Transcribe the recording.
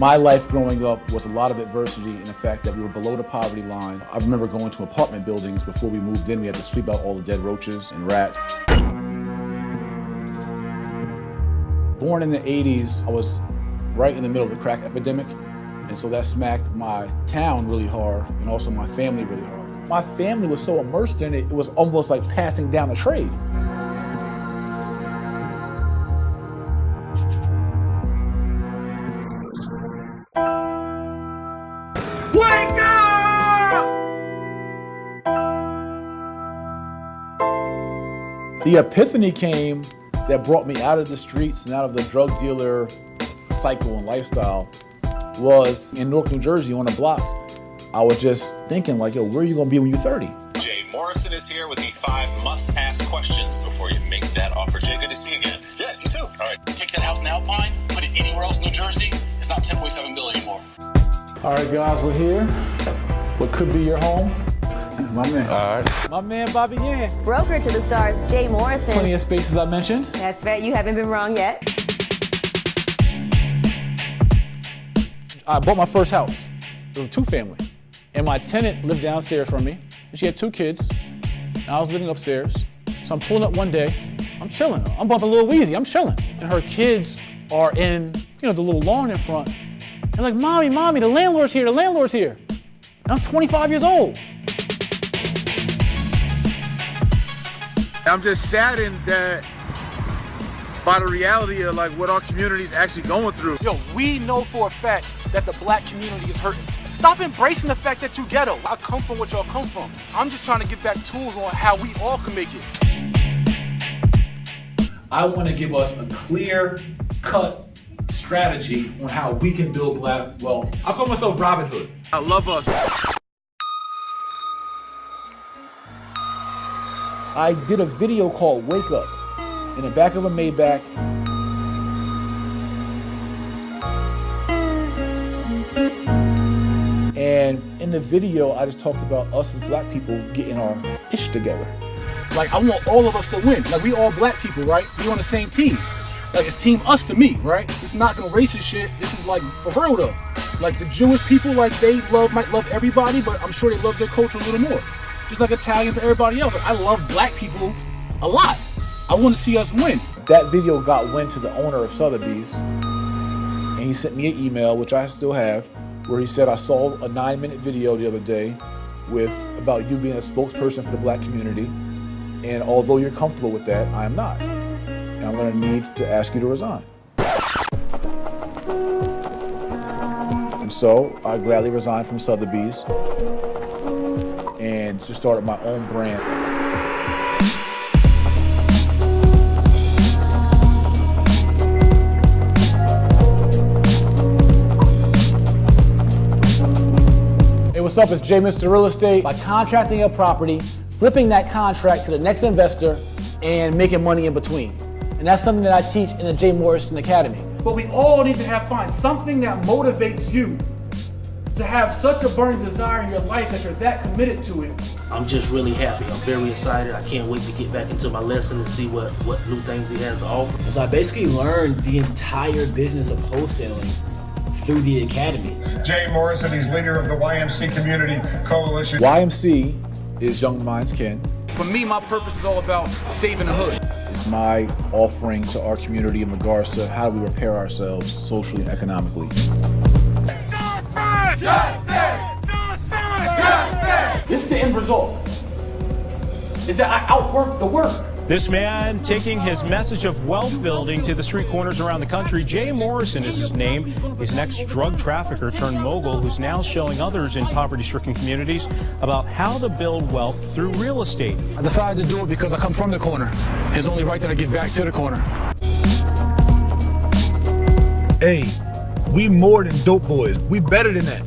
My life growing up was a lot of adversity in the fact that we were below the poverty line. I remember going to apartment buildings before we moved in. We had to sweep out all the dead roaches and rats. Born in the 80s, I was right in the middle of the crack epidemic. And so that smacked my town really hard and also my family really hard. My family was so immersed in it, it was almost like passing down a trade. Wake up! The epiphany came that brought me out of the streets and out of the drug dealer cycle and lifestyle was in Newark, New Jersey on a block. I was just thinking like, yo, where are you gonna be when you're 30? Jay Morrison is here with the 5 must-ask questions before you make that offer. Jay, good to see you again. Yes, you too. All right, take that house in Alpine, put it anywhere else in New Jersey. It's not 10.7 million anymore. All right, guys, we're here. What could be your home? My man. All right. My man, Bobby Yan. Broker to the stars, Jay Morrison. Plenty of spaces I mentioned. That's right, you haven't been wrong yet. I bought my first house. It was a 2-family. And my tenant lived downstairs from me. And she had 2 kids. And I was living upstairs. So I'm pulling up one day. I'm chilling. I'm bumping a little wheezy. I'm chilling. And her kids are in, the little lawn in front. They're like, mommy, the landlord's here, the landlord's here. And I'm 25 years old. I'm just saddened that by the reality of like what our community is actually going through. Yo, we know for a fact that the black community is hurting. Stop embracing the fact that you ghetto. I come from what y'all come from. I'm just trying to get back tools on how we all can make it. I want to give us a clear-cut strategy on how we can build black wealth. I call myself Robin Hood. I love us. I did a video called Wake Up in the back of a Maybach. And in the video, I just talked about us as black people getting our ish together. Like, I want all of us to win. Like, we all black people, right? We on the same team. Like, it's team us to me, right? It's not no racist shit. This is like, for real though. Like, the Jewish people, like, they might love everybody, but I'm sure they love their culture a little more. Just like Italians and everybody else. Like, I love black people a lot. I want to see us win. That video got wind to the owner of Sotheby's, and he sent me an email, which I still have, where he said, I saw a 9-minute video the other day about you being a spokesperson for the black community, and although you're comfortable with that, I am not. And I'm going to need to ask you to resign. And so I gladly resigned from Sotheby's and just started my own brand. Hey, what's up? It's Jay, Mr. Real Estate. By contracting a property, flipping that contract to the next investor, and making money in between. And that's something that I teach in the Jay Morrison Academy. But we all need to find something that motivates you to have such a burning desire in your life that you're that committed to it. I'm just really happy. I'm very excited. I can't wait to get back into my lesson and see what new things he has to offer. So I basically learned the entire business of wholesaling through the academy. Jay Morrison, he's leader of the YMC Community Coalition. YMC is Young Minds Can. For me, my purpose is all about saving the hood. It's my offering to our community in regards to how we repair ourselves socially and economically. Justice! Justice! This is the end result, is that I outwork the work. This man taking his message of wealth building to the street corners around the country. Jay Morrison is his name. He's an ex-drug trafficker turned mogul who's now showing others in poverty-stricken communities about how to build wealth through real estate. I decided to do it because I come from the corner. It's only right that I give back to the corner. Hey, we more than dope boys. We better than that.